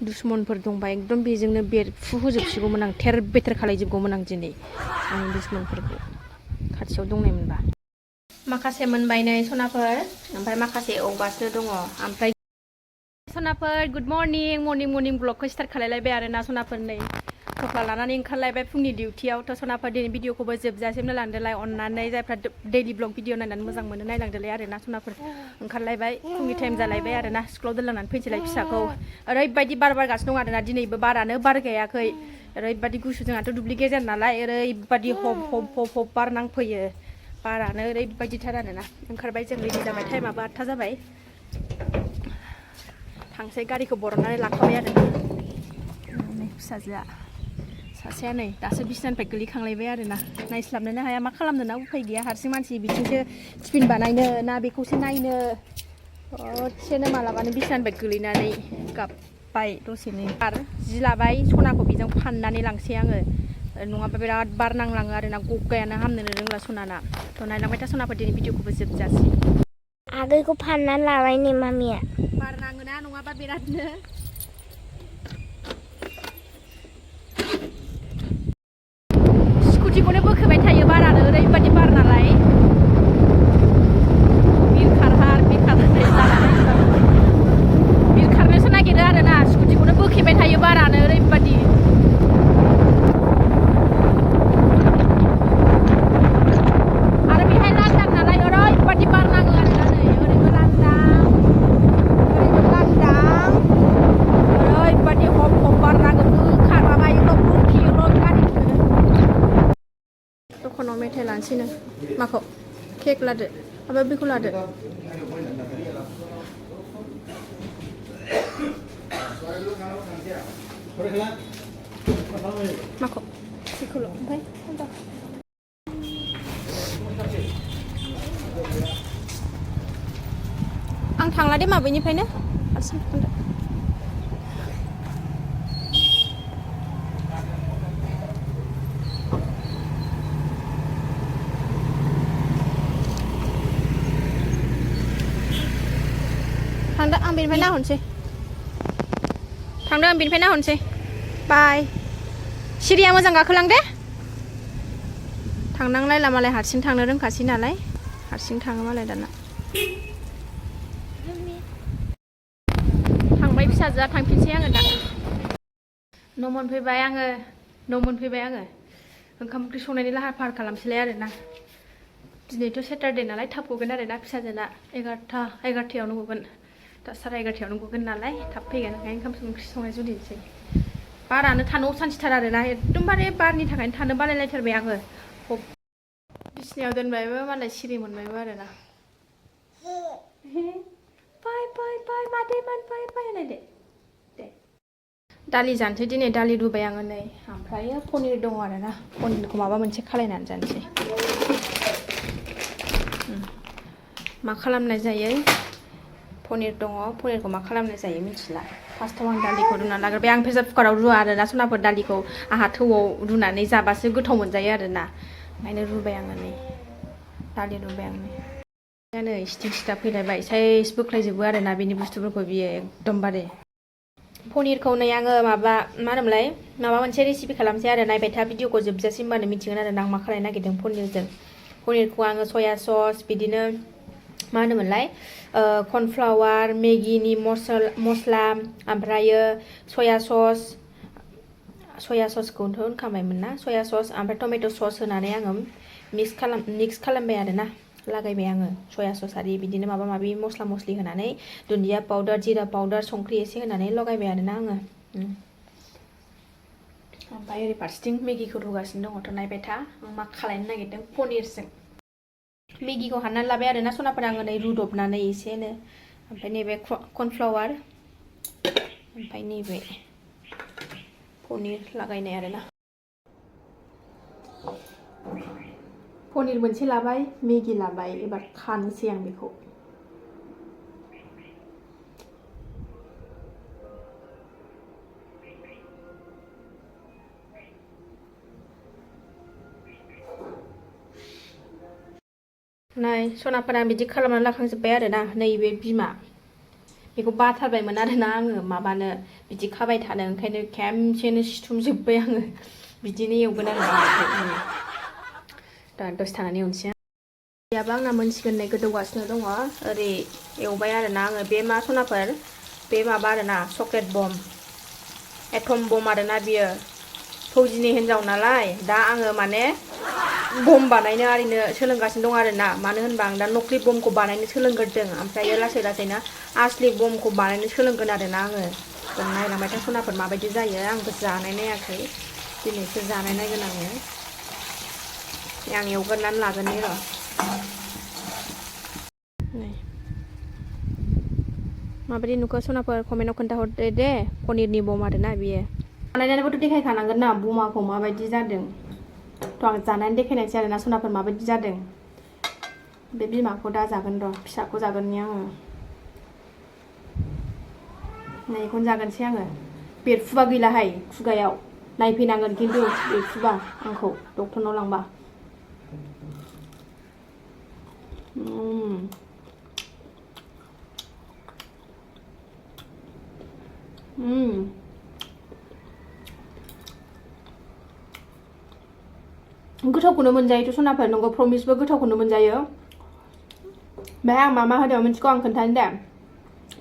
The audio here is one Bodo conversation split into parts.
दुश्मनफोर दंबा एकदम बेजोंनो बेरफुहोजोबसिगौमोन आं थेर बेथेर खालायजोबगौमोन आं दिनै आंनि दुश्मनफोरखौ खाथियाव दंनाय मोनबा माखासे मोनबाय नै सनाफोर ओमफ्राय माखासे एवगासिनो दङ ओमफ्राय सनाफोर गुड मर्निं ब्लगखौ स्टार्ट खालायलायबाय आरो ना सनाफोर नै थफ्ला लानानै ओंखारलायबाय फुंनि डिउटियाव थ' सनाफोर दिनै भिडिअखौबो जोबजासिम नायलांदोलाय अननानै जायफ्रा दैलि ब्लग भिडिअ नायनानै मोजां मोनो नायलांदोलाय आरो ना सनाफोर ओंखारलायबाय फुंनि टाइम जालायबाय आरो ना स्कुलाव दोनलांनानै फैनोसैलाय फिसाखौ ओरैबायदि बार बारगासिनो दं आरो ना दिनैबो बारानो बार गायाखै ओरैबायदि गुसु जोंहाथ' दुब्लि गेजेर नालाय ओरैबायदि हब बार नांफैयो बारानो ओरैबायदिथार आरो ना ओंखारबाय जों रेडि जाबाय टाइमाबो 8था जाबाय थांसै गारिखौ बरननानै लाखाबाय आरो नै फिसाजोआ सासेया नै दासो बिसनानिफ्राय गोलैखांलायबाय आरो ना नायस्लाबनोनो हाया मा खालामनो ना उफाय गैया हारसिं मानसि बिथिंसो टिफिन बानायनो ना बेखौसो नायनो दसेनो मालाबानो बिसनानिफ्राय गोलैनानै गाबबाय दसेनो आरो जि लाबाय सनाखौ बेजों फाननानै लांसै आङो नङाबा बिराद बार नांलाङो आरो ना गग्गायानो हामनोनो रोंला सनाना थ' नायलांबाय था सनाफोर दिनै भिडिअखौबो जोबजासै आगैखौ फाननानै लाबाय नै मामिया बार नाङोना नङाबा बिरादनो स्कुटिखौनो बोखोबाय थायो बारानो ओरैबायदि बार नालाय बिरखारनोसो नागिरो आरो ना स्कुटिखौनो बोखेबाय थायो बारानो ओरैबायदि आरो बेहाय लांदां नालाय ओरैबायदि बार नाङो आरो ना नै ओरैबो लांदां ओरैबायदि हब बार नाङो बोखारलाबायोल' बोखेयोल' गारिखौनो दखानाव मेथाइ लानोसैनो माखौ केक लादो ओमफ्राय बेखौ लादो माखौ बेखौल' ओमफ्राय आं थांला दे माबैनिफ्रायनो हारसिं थांदो थांदो आं बेनिफ्राय नाहरनोसै थांदो आं बेनिफ्राय नाहरनोसै बाय सिरिया मोजां गाखोलां दे थांनांलायला मालाय हारसिं थांनो रोंखासै नालाय हारसिं थाङो मालाय दाना थांबाय फिसाजोआ थांफिनसै आङो दा न' मोनफैबाय आङो ओंखाम ओंख्रि संनायनि लाहार फाहार खालामसैलाय आरो ना दिनैथ' सेटारडे नालाय थाब गगोन आरो ना फिसाजोना 11थायावनो गगोन दा 11:30आवनो गगोन नालाय थाब फैगोन ओंखायनो ओंखाम ओंख्रि संनाय जुरिनोसै बारानो थानो असान्थिथार आरो ना एकदमबारे बारनि थाखायनो थानो बालायलायथारबाय आङो बिसिनायाव दोनबायबो मालाय सिरि मोनबायबो आरो ना बाय मादैमोन बाय होनाय दे दालि जानोसै दिनै दालि रुबाय आङो नै ओमफ्राय पनिर दङ आरो ना पनिरखौ माबा मोनसे खालायनानै जानोसै मा खालामनाय जायो पनिर दङ पनिरखौ मा खालामनाय जायो मिथिला फार्स्टआव आं दालिखौ रुनानै लाग्रोबाय आं प्रेसार कुकाराव रुवा आरो ना सनाफोर दालिखौ आंहा थौआव रुनानै जाबासो गोथाव मोनजायो आरो ना ओंखायनो रुबाय आङो नै दालि रुबाय आं नै सिथिं सिथा फैलायबाय साइज बोख्लायजोबो आरो ना बेनि बुस्थुफोरखौ बियो एकदमबारे पनिरखौ नै आङो माबा मा होनोमोनलाय माबा मोनसे रेसिपि खालामसै आरो नायबाय था भिडिअखौ जोबजासिम होनबानो मिथिगोन आरो ना आं मा खालायनो नागिरदों पनिरखौ आङो सया सस बिदिनो मा होनोमोनलाय कर्नफ्लावार मेगिनि मस्ला ओमफ्रायो सया ससखौथ' होनखाबायमोन ना सया सस ओमफ्राय टमेट' सस होनानै आङो मिक्स खालामबाय आरो ना लागायबाय आङो सया सस आरि बिदिनो माबा माबि मस्ला मस्लि होनानै दुन्दिया पाउदार जिरा पाउदार संख्रि एसे होनानै लगायबाय आरो ना आङो ओमफ्राय ओरै फारसेथिं मेगिखौ रुगासिनो दङथ' नायबाय था आं मा खालायनो नागिरदों पनिरजों मेगिखौ हाननानै लाबाय आरो ना सनाफोर आङो नै रुदबनानै एसेनो ओमफ्राय नैबे कर्नफ्लावार ओमफ्राय नैबे पनिर लागायनाय आरो ना पनिर मोनसे लाबाय मेगि लाबाय एबार खानोसै आं बेखौ नै सनाफोरा बिदि खालामनानै लाखांजोब्बाय आरो ना नैबे बिमा बेखौ बाथारबायमोन आरोना आङो माबानो बिदि खाबाय थानो ओंखायनो खेमसेनो सिथुमजोब्बाय आङो बिदिनो एवगोन आरो दा दसे थानानै एवनोसै याबो आंना मोनसिगोन नै गोदौगासिनो दङ ओरै एवबाय आरोना आङो बे मा सनाफोर बे माबा आरोना चक्लेट बम एटम बम आरोना बियो फौजिनि हिनजाव नालाय दा आङो माने बम बानायनो आरिनो सोलोंगासिनो दं आरोना मानो होनबा आं दा नक्लि बमखौ बानायनो सोलोंग्रोदों ओमफ्राय लासै लासैनो आसलि बमखौ बानायनो सोलोंगोन आरोना आङो नायलांबाय था सनाफोर माबायदि जायो आंबो जानाय नायाखै दिनैसो जानाय नायगोन आङो आं एवगोरनानै लागोन र' माबायदि नुखो सनाफोर कमेन्टआव खोन्थाहरदो दे पनिरनि बम आरोना बियो बानायनानैबोथ' देखायखानांगोन ना बमाखौ माबायदि जादों थ' आं जानानै देखायनायसै आरोना सनाफोर माबायदि जादों बे बिमाखौ दा जागोन र' फिसाखौ जागोननि आङो नायखौनो जागोनसै आङो बेरफुबा गैलाहाय खुगायाव नायफैनांगोन खिन्थु बेरफुबा आंखौ डक्टरनाव लांबा गोथावखौनो मोनजायोथ' सनाफोर नंगौ प्रमिसबो गोथावखौनो मोनजायो ओमफ्राय आं मा होदों मिथिगौ आं खोन्थानो दे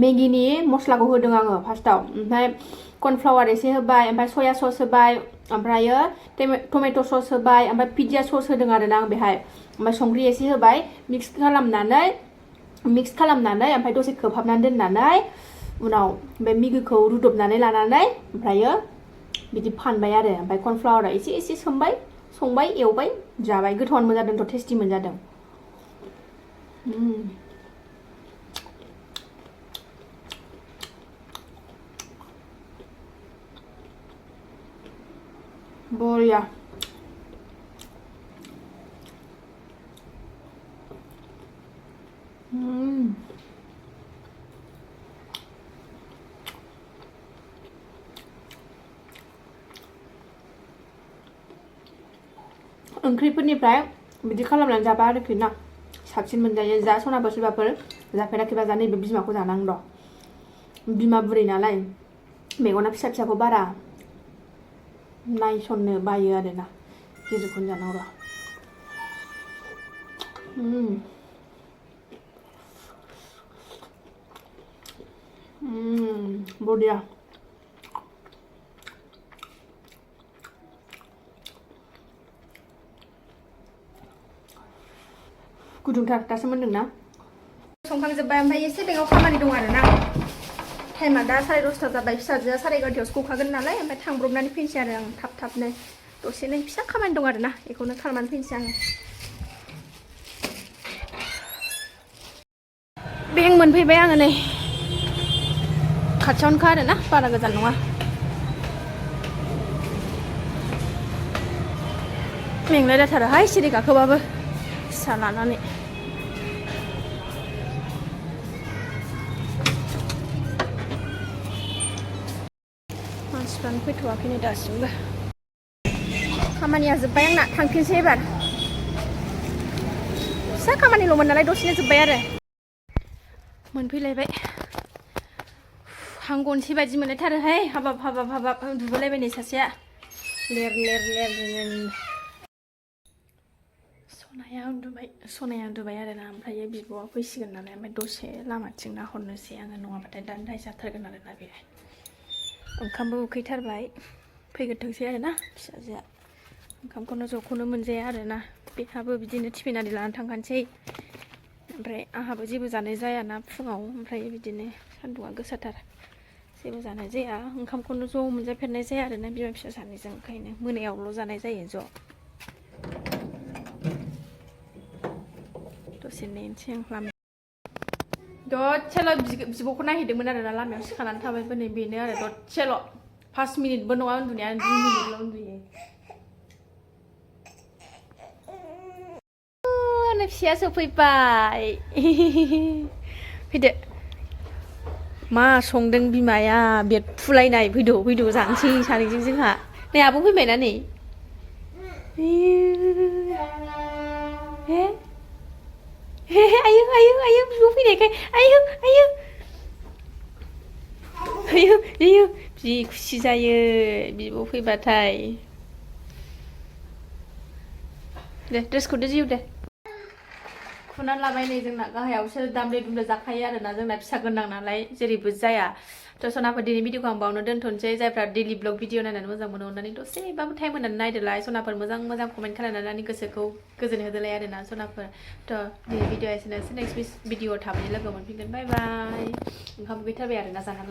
मेगिनि मस्लाखौ होदों आङो फार्स्टआव ओमफ्राय कर्नफ्लावार एसे होबाय ओमफ्राय सया सस होबाय ओमफ्रायो टमेट' सस होबाय ओमफ्राय पिज्जा सस होदों आरोना आं बेहाय ओमफ्राय संख्रि एसे होबाय मिक्स खालामनानै ओमफ्राय दसे खोबहाबनानै दोननानै उनाव बे मेगिखौ रुदबनानै लानानै ओमफ्रायो बिदि फानबाय आरो ओमफ्राय कर्नफ्लावारा एसे एसे सोमबाय संबाय एवबाय जाबाय गोथावानो मोनजादोंथ' टेस्टि मोनजादों बरिया ओंख्रिफोरनिफ्राय बिदि खालामनानै जाबा आरोखि ना साबसिन मोनजायो जा सनाफोर सोरबाफोर जाफेराखैबा जा नैबे बिमाखौ जानांग र' बिमा बुरै नालाय मेगना फिसा फिसाखौ बारा नायसननो बायो आरोना गिदिरखौनो जानांग र' बरिया गुदुंथार दासो मोनदोंना संखांजोब्बाय ओमफ्राय एसे बेगाव खामानि दं आरोना टाइमा दा 10:30 जाबाय फिसाजोआ 11:30 गखागोन नालाय ओमफ्राय थांब्रबनानै फैनोसै आरो आं थाबनो दसेनो फिसा खामानि दं आरोना बेखौनो खालामनानै फैनोसै आङो बेंक मोनफैबाय आङो नै खाथियावनोखा आरोना बारा गोजान नङा मेंलाय जाथारोहाय सिरि गाखोबाबो फिसा लानानै मानसिफ्रानो फैथ'वाखैनो दासिमबो खामानिया जोब्बाय आंना थांफिनसै एबार फिसा खामानिल'मोन नालाय दसेनो जोब्बाय आरो मोनफैलायबाय हां गनसै बायदि मोनलायथारोहाय हाबाब उन्दुबोलायबाय नै सासेया लेर सनाया उन्दुबाय आरोना ओमफ्राय बिब'आ फैसिगोन नालाय ओमफ्राय दसे लामाथिं नाहरनोसै आङो नङाबाथाय दानदाय जाथारगोन आरोना बेहाय ओंखामबो उखैथारबाय फैग्रोथोंसै आरोना फिसाजोआ ओंखामखौनो ज'खौनो मोनजाया आरोना बेहाबो बिदिनो टिफिन आरि लानानै थांखानोसै ओमफ्राय आंहाबो जेबो जानाय जायाना फुङाव ओमफ्राय बिदिनो सान्दुंआ गोसाथार जेबो जानाय जाया ओंखामखौनो ज' मोनजाफेरनाय जाया आरोना बिमा फिसा सानैजों ओंखायनो मोनायावल' जानाय जायो ज' दसे नेनोसै आं लामा दसेल' बिब'खौ नायहैदोंमोन आरोना लामायाव सिखारनानै थाबायबो नै बेनो आरो दसेल' 5 मिनिटबो नङा उन्दुनाया 2 मिनिटल' उन्दुयो फिसाया सफैबाय फैदो मा संदों बिमाया बेरफुलायनाय फैदो जानोसै सानैजों जोंहा नै आब' फैबायना नै आयौ बिब' फैनायखाय आयौ इयो इयो जि खुसि जायो बिब' फैबाथाय दे ड्रेसखौ जिउ दे खुनानै लाबाय नै जोंना गाहायाव बिसोर दामले दुमले जाखायो आरोना जोंना फिसा गोनां नालाय जेरैबो जाया थ' सनाफोर दिनै भिडिअखौ आं बावनो दोनथ'नोसै जायफ्रा डेलि ब्लग भिडिअ नायनानै मोजां मोनो अननानै दसेबाबो टाइम होनानै नायदोलाय सनाफोर मोजां मोजां कमेन्ट खालामनानै गोसोखौ गोजोन होदोलाय आरोना सनाफोर थ' दिनै भिडिअआ एसेनोसै नेक्स्ट भिडिअआव थाबैनो लोगो मोनफिनगोन बाय बाय ओंखाम उखैथारबाय आरोना जानानै